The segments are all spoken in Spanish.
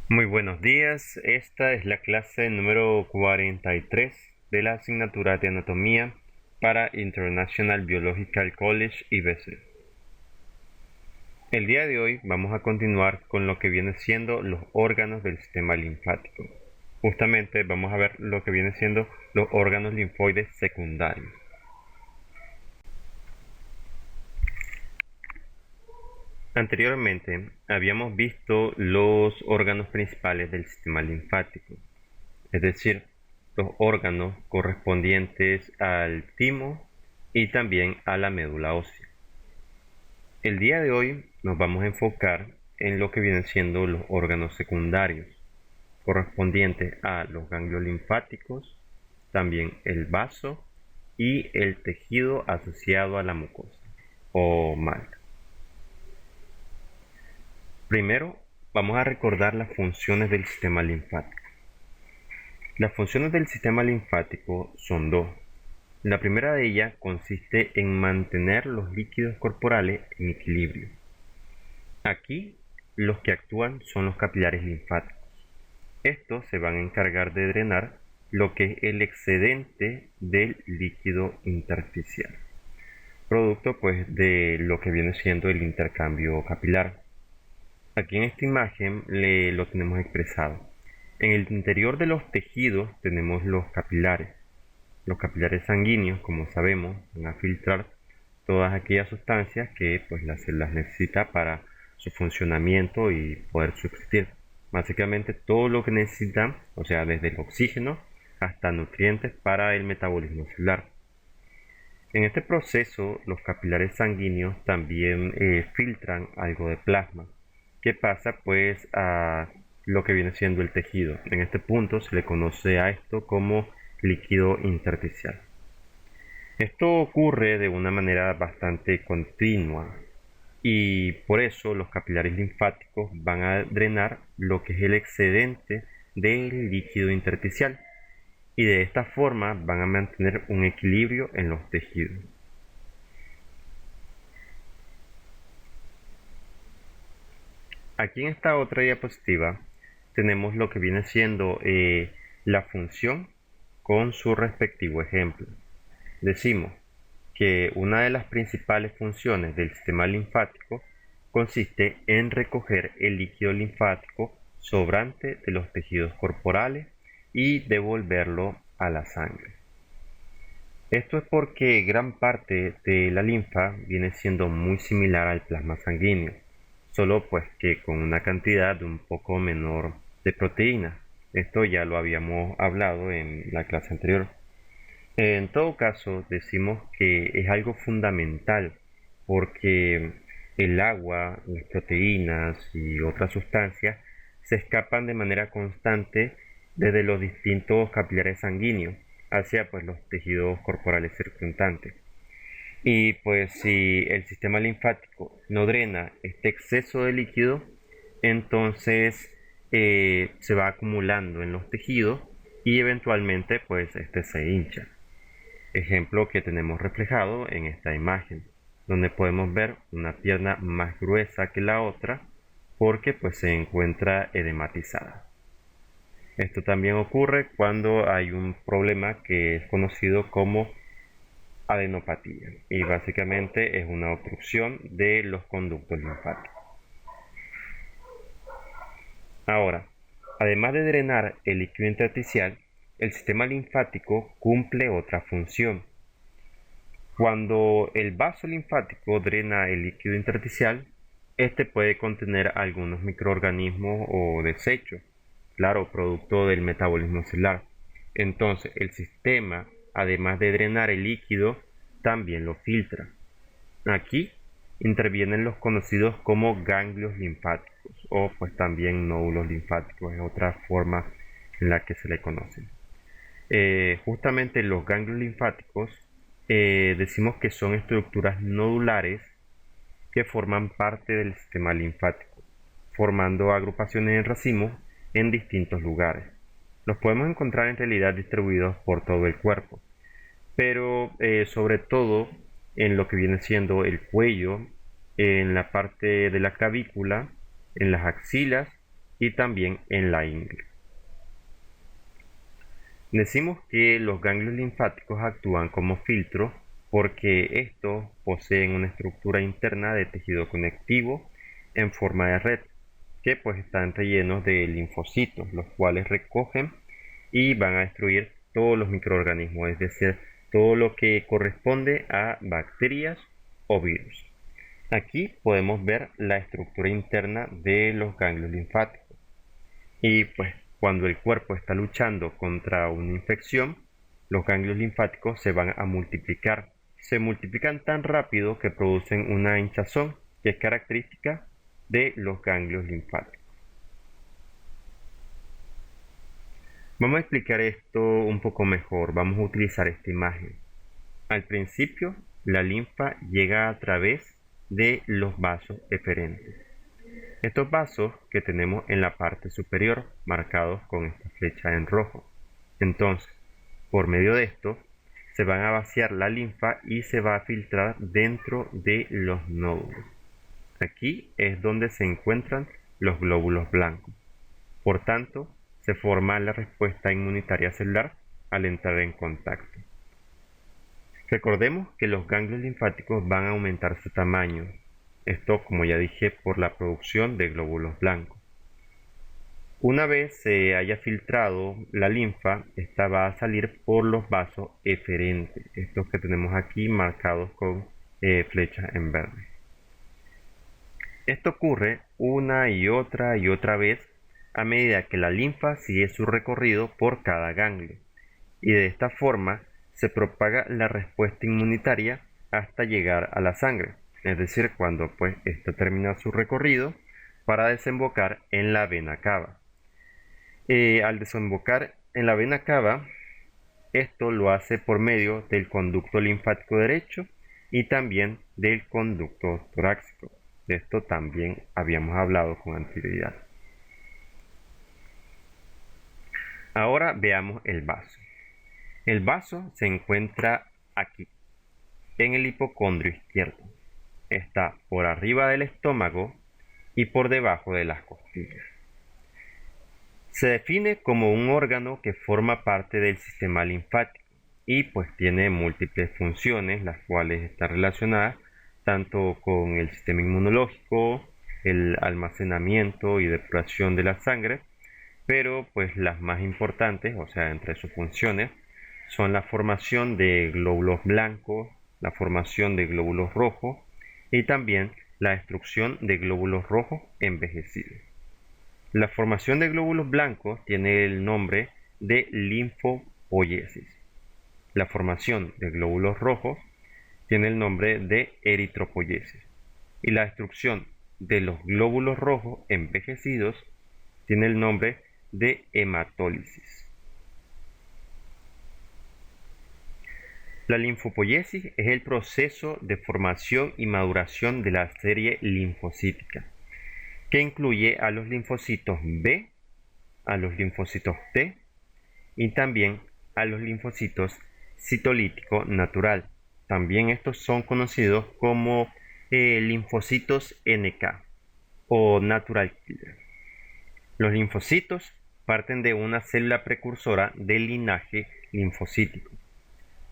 Muy buenos días, esta es la clase número 43 de la asignatura de Anatomía para International Biological College IBC. El día de hoy vamos a continuar con lo que viene siendo los órganos del sistema linfático. Justamente vamos a ver lo que viene siendo los órganos linfoides secundarios. Anteriormente habíamos visto los órganos principales del sistema linfático, es decir, los órganos correspondientes al timo y también a la médula ósea. El día de hoy nos vamos a enfocar en lo que vienen siendo los órganos secundarios, correspondientes a los ganglios linfáticos, también el vaso y el tejido asociado a la mucosa o mal. Primero, vamos a recordar las funciones del sistema linfático. Las funciones del sistema linfático son dos. La primera de ellas consiste en mantener los líquidos corporales en equilibrio. Aquí los que actúan son los capilares linfáticos. Estos se van a encargar de drenar lo que es el excedente del líquido intersticial, producto pues de lo que viene siendo el intercambio capilar. Aquí en esta imagen lo tenemos expresado. En el interior de los tejidos tenemos los capilares. Los capilares sanguíneos, como sabemos, van a filtrar todas aquellas sustancias que pues las células necesitan para su funcionamiento y poder subsistir. Básicamente todo lo que necesitan, o sea, desde el oxígeno hasta nutrientes para el metabolismo celular. En este proceso, los capilares sanguíneos también filtran algo de plasma, que pasa pues a lo que viene siendo el tejido. En este punto se le conoce a esto como líquido intersticial. Esto ocurre de una manera bastante continua y por eso los capilares linfáticos van a drenar lo que es el excedente del líquido intersticial y de esta forma van a mantener un equilibrio en los tejidos. Aquí en esta otra diapositiva tenemos lo que viene siendo la función con su respectivo ejemplo. Decimos que una de las principales funciones del sistema linfático consiste en recoger el líquido linfático sobrante de los tejidos corporales y devolverlo a la sangre. Esto es porque gran parte de la linfa viene siendo muy similar al plasma sanguíneo, solo pues que con una cantidad un poco menor de proteínas. Esto ya lo habíamos hablado en la clase anterior. En todo caso, decimos que es algo fundamental porque el agua, las proteínas y otras sustancias se escapan de manera constante desde los distintos capilares sanguíneos hacia pues, los tejidos corporales circundantes. Y pues si el sistema linfático no drena este exceso de líquido, entonces se va acumulando en los tejidos y eventualmente pues este se hincha. Ejemplo que tenemos reflejado en esta imagen, donde podemos ver una pierna más gruesa que la otra porque pues se encuentra edematizada. Esto también ocurre cuando hay un problema que es conocido como adenopatía y básicamente es una obstrucción de los conductos linfáticos. Ahora, además de drenar el líquido intersticial, el sistema linfático cumple otra función. Cuando el vaso linfático drena el líquido intersticial, este puede contener algunos microorganismos o desechos, claro, producto del metabolismo celular. Entonces, el sistema, además de drenar el líquido, también lo filtra. Aquí intervienen los conocidos como ganglios linfáticos o pues también nódulos linfáticos, es otra forma en la que se le conocen. Justamente los ganglios linfáticos decimos que son estructuras nodulares que forman parte del sistema linfático, formando agrupaciones en racimos en distintos lugares. Los podemos encontrar en realidad distribuidos por todo el cuerpo, pero sobre todo en lo que viene siendo el cuello, en la parte de la clavícula, en las axilas y también en la ingle. Decimos que los ganglios linfáticos actúan como filtro porque estos poseen una estructura interna de tejido conectivo en forma de red, que pues están rellenos de linfocitos, los cuales recogen y van a destruir todos los microorganismos, es decir, todo lo que corresponde a bacterias o virus. Aquí podemos ver la estructura interna de los ganglios linfáticos. Y pues cuando el cuerpo está luchando contra una infección, los ganglios linfáticos se van a multiplicar. Se multiplican tan rápido que producen una hinchazón que es característica de los ganglios linfáticos. Vamos a explicar esto un poco mejor. Vamos a utilizar esta imagen. Al principio, la linfa llega a través de los vasos eferentes. Estos vasos que tenemos en la parte superior, marcados con esta flecha en rojo. Entonces, por medio de esto, se van a vaciar la linfa y se va a filtrar dentro de los nódulos. Aquí es donde se encuentran los glóbulos blancos. Por tanto, se forma la respuesta inmunitaria celular al entrar en contacto. Recordemos que los ganglios linfáticos van a aumentar su tamaño. Esto, como ya dije, por la producción de glóbulos blancos. Una vez se haya filtrado la linfa, esta va a salir por los vasos eferentes, estos que tenemos aquí marcados con flechas en verde. Esto ocurre una y otra vez a medida que la linfa sigue su recorrido por cada ganglio, y de esta forma se propaga la respuesta inmunitaria hasta llegar a la sangre, es decir, cuando pues esta termina su recorrido para desembocar en la vena cava. Al desembocar en la vena cava, esto lo hace por medio del conducto linfático derecho y también del conducto torácico. De esto también habíamos hablado con anterioridad. Ahora veamos el vaso. El vaso se encuentra aquí, en el hipocondrio izquierdo. Está por arriba del estómago y por debajo de las costillas. Se define como un órgano que forma parte del sistema linfático y pues tiene múltiples funciones, las cuales están relacionadas tanto con el sistema inmunológico, el almacenamiento y depuración de la sangre, pero pues las más importantes, o sea, entre sus funciones, son la formación de glóbulos blancos, la formación de glóbulos rojos y también la destrucción de glóbulos rojos envejecidos. La formación de glóbulos blancos tiene el nombre de linfopoiesis. La formación de glóbulos rojos tiene el nombre de eritropoiesis. Y la destrucción de los glóbulos rojos envejecidos tiene el nombre de hematólisis. La linfopoiesis es el proceso de formación y maduración de la serie linfocítica, que incluye a los linfocitos B, a los linfocitos T y también a los linfocitos citolítico natural. También estos son conocidos como linfocitos NK o natural killer. Los linfocitos parten de una célula precursora del linaje linfocítico.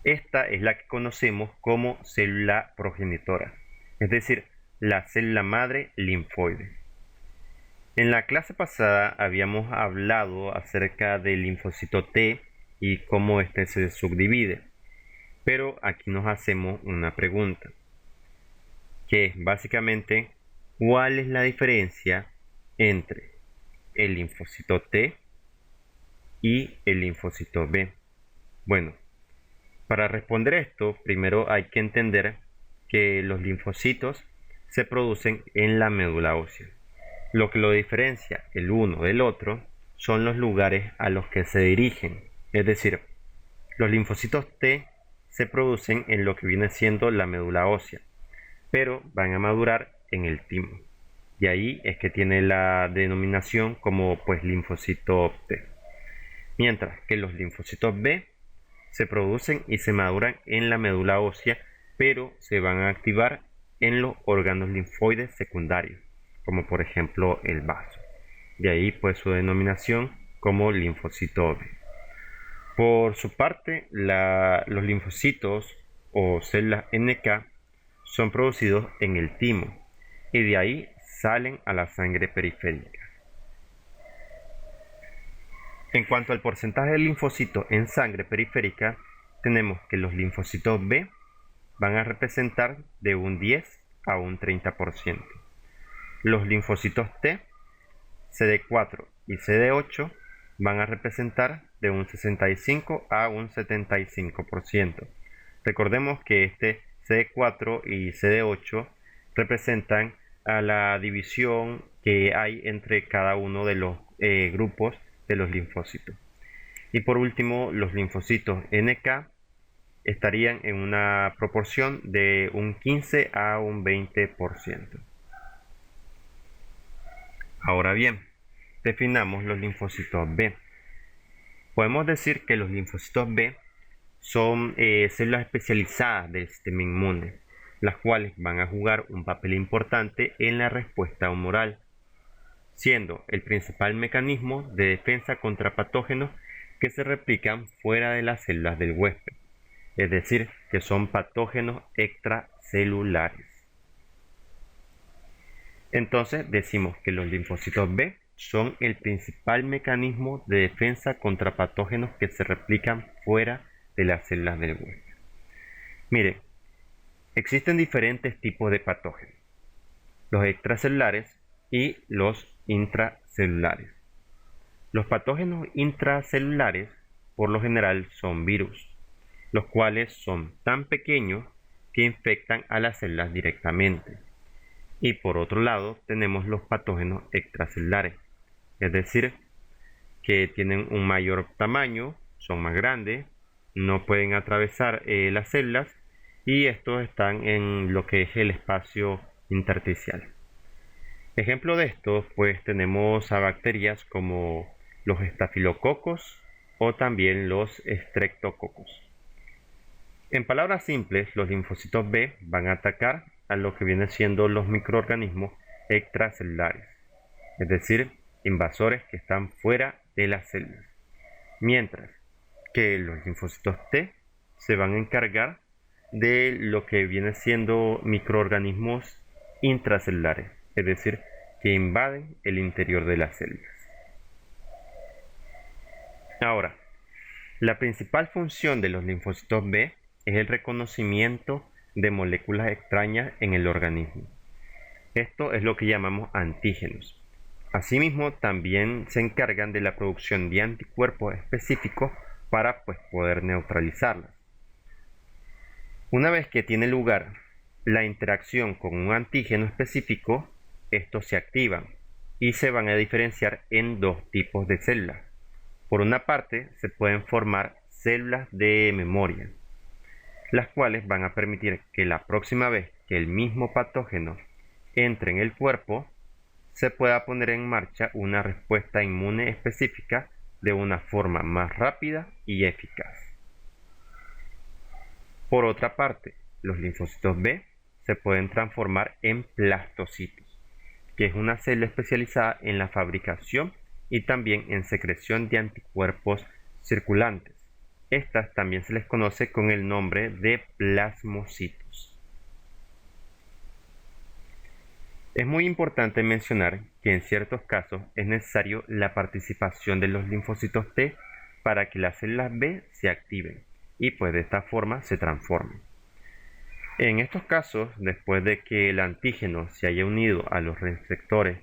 Esta es la que conocemos como célula progenitora, es decir, la célula madre linfoide. En la clase pasada habíamos hablado acerca del linfocito T y cómo este se subdivide, pero aquí nos hacemos una pregunta, que es básicamente ¿cuál es la diferencia entre el linfocito T y el linfocito B? Bueno, para responder esto, primero hay que entender que los linfocitos se producen en la médula ósea. Lo que lo diferencia el uno del otro son los lugares a los que se dirigen. Es decir, los linfocitos T se producen en lo que viene siendo la médula ósea, pero van a madurar en el timo. Y ahí es que tiene la denominación como pues linfocito T. Mientras que los linfocitos B se producen y se maduran en la médula ósea, pero se van a activar en los órganos linfoides secundarios, como por ejemplo el vaso. de ahí pues su denominación como linfocito B. Por su parte, los linfocitos o células NK son producidos en el timo y de ahí salen a la sangre periférica. En cuanto al porcentaje de linfocitos en sangre periférica, tenemos que los linfocitos B van a representar de un 10 a un 30%. Los linfocitos T, CD4 y CD8 van a representar de un 65 a un 75%. Recordemos que este CD4 y CD8 representan a la división que hay entre cada uno de los grupos de los linfocitos. Y por último, los linfocitos NK estarían en una proporción de un 15 a un 20%. Ahora bien, definamos los linfocitos B. Podemos decir que los linfocitos B son células especializadas del sistema inmune, las cuales van a jugar un papel importante en la respuesta humoral, siendo el principal mecanismo de defensa contra patógenos que se replican fuera de las células del huésped, es decir, que son patógenos extracelulares. Entonces decimos que los linfocitos B son el principal mecanismo de defensa contra patógenos que se replican fuera de las células del huésped. Mire, existen diferentes tipos de patógenos, los extracelulares y los intracelulares. Los patógenos intracelulares por lo general son virus, los cuales son tan pequeños que infectan a las células directamente. Y por otro lado tenemos los patógenos extracelulares, es decir, que tienen un mayor tamaño, son más grandes, no pueden atravesar las células y estos están en lo que es el espacio intersticial. Ejemplo de esto, pues tenemos a bacterias como los estafilococos o también los streptococos. En palabras simples, los linfocitos B van a atacar a lo que vienen siendo los microorganismos extracelulares, es decir, invasores que están fuera de las células, mientras que los linfocitos T se van a encargar de lo que vienen siendo microorganismos intracelulares, es decir, que invaden el interior de las células. Ahora, la principal función de los linfocitos B es el reconocimiento de moléculas extrañas en el organismo. Esto es lo que llamamos antígenos. Asimismo, también se encargan de la producción de anticuerpos específicos para poder neutralizarlas. Una vez que tiene lugar la interacción con un antígeno específico, estos se activan y se van a diferenciar en dos tipos de células. Por una parte, se pueden formar células de memoria, las cuales van a permitir que la próxima vez que el mismo patógeno entre en el cuerpo, se pueda poner en marcha una respuesta inmune específica de una forma más rápida y eficaz. Por otra parte, los linfocitos B se pueden transformar en plastocitos, que es una célula especializada en la fabricación y también en secreción de anticuerpos circulantes. Estas también se les conoce con el nombre de plasmocitos. Es muy importante mencionar que en ciertos casos es necesario la participación de los linfocitos T para que las células B se activen y de esta forma se transformen. En estos casos, después de que el antígeno se haya unido a los receptores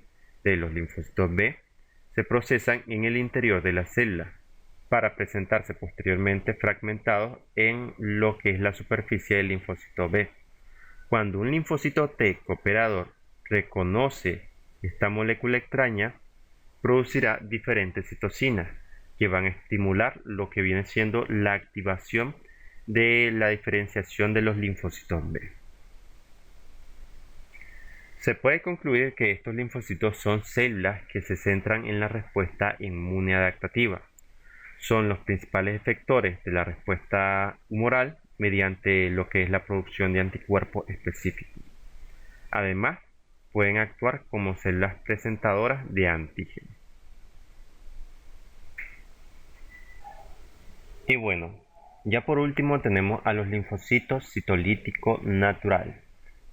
de los linfocitos B, se procesan en el interior de la célula para presentarse posteriormente fragmentados en lo que es la superficie del linfocito B. Cuando un linfocito T cooperador reconoce esta molécula extraña, producirá diferentes citocinas que van a estimular lo que viene siendo la activación de la diferenciación de los linfocitos B. Se puede concluir que estos linfocitos son células que se centran en la respuesta inmune adaptativa. Son los principales efectores de la respuesta humoral mediante lo que es la producción de anticuerpos específicos. Además, pueden actuar como células presentadoras de antígenos. Y bueno, ya por último tenemos a los linfocitos citolítico natural,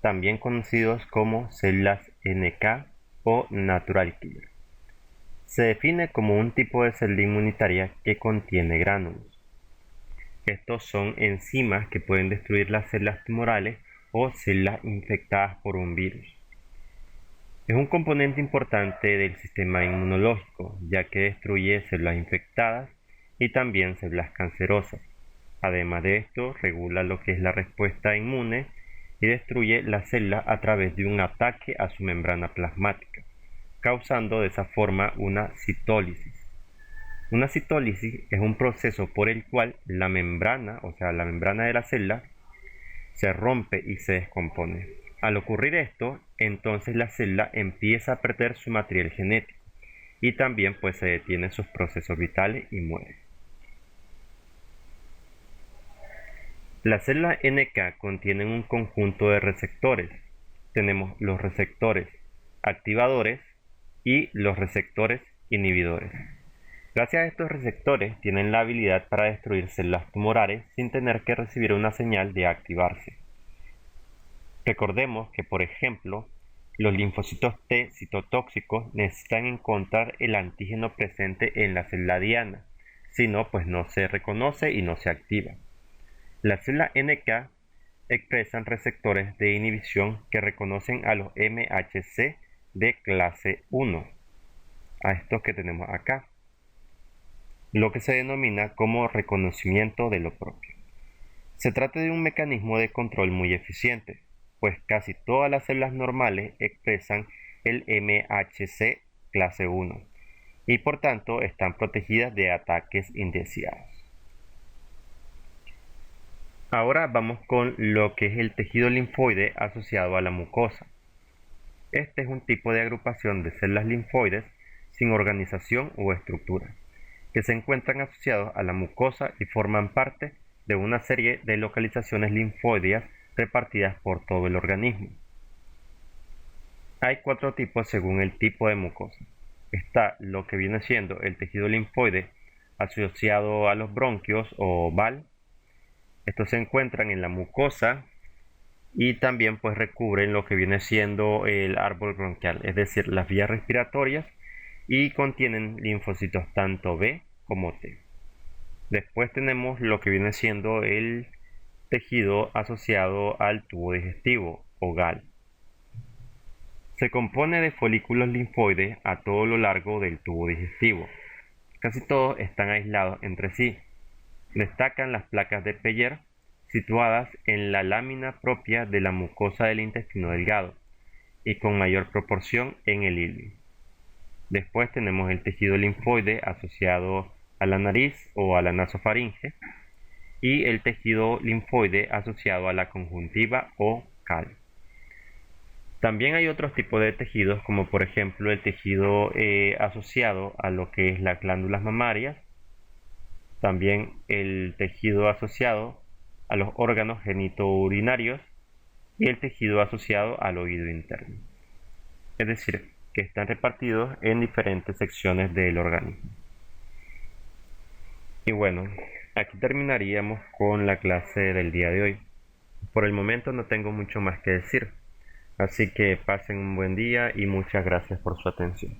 también conocidos como células NK o natural killer. Se define como un tipo de célula inmunitaria que contiene gránulos. Estos son enzimas que pueden destruir las células tumorales o células infectadas por un virus. Es un componente importante del sistema inmunológico, ya que destruye células infectadas y también células cancerosas. Además de esto, regula lo que es la respuesta inmune y destruye las células a través de un ataque a su membrana plasmática, causando de esa forma una citólisis. Una citólisis es un proceso por el cual la membrana, o sea, la membrana de la célula, se rompe y se descompone. Al ocurrir esto, entonces la célula empieza a perder su material genético y también pues se detienen sus procesos vitales y muere. Las células NK contienen un conjunto de receptores. Tenemos los receptores activadores y los receptores inhibidores. Gracias a estos receptores tienen la habilidad para destruir células tumorales sin tener que recibir una señal de activarse. Recordemos que, por ejemplo, los linfocitos T citotóxicos necesitan encontrar el antígeno presente en la célula diana, si no, pues no se reconoce y no se activa. Las células NK expresan receptores de inhibición que reconocen a los MHC de clase 1, a estos que tenemos acá, lo que se denomina como reconocimiento de lo propio. Se trata de un mecanismo de control muy eficiente, pues casi todas las células normales expresan el MHC clase 1 y por tanto están protegidas de ataques indeseados. Ahora vamos con lo que es el tejido linfoide asociado a la mucosa. Este es un tipo de agrupación de células linfoides sin organización o estructura, que se encuentran asociados a la mucosa y forman parte de una serie de localizaciones linfoideas repartidas por todo el organismo. Hay 4 tipos según el tipo de mucosa. Está lo que viene siendo el tejido linfoide asociado a los bronquios o BAL. Estos se encuentran en la mucosa y también pues recubren lo que viene siendo el árbol bronquial, es decir, las vías respiratorias, y contienen linfocitos tanto B como T. Después tenemos lo que viene siendo el tejido asociado al tubo digestivo o GAL. Se compone de folículos linfoides a todo lo largo del tubo digestivo. Casi todos están aislados entre sí. Destacan las placas de Peyer situadas en la lámina propia de la mucosa del intestino delgado y con mayor proporción en el ilio. Después tenemos el tejido linfoide asociado a la nariz o a la nasofaringe y el tejido linfoide asociado a la conjuntiva o CAL. También hay otros tipos de tejidos, como por ejemplo el tejido asociado a lo que es las glándulas mamarias, también el tejido asociado a los órganos genitourinarios y el tejido asociado al oído interno. Es decir, que están repartidos en diferentes secciones del organismo. Y bueno, aquí terminaríamos con la clase del día de hoy. Por el momento no tengo mucho más que decir, así que pasen un buen día y muchas gracias por su atención.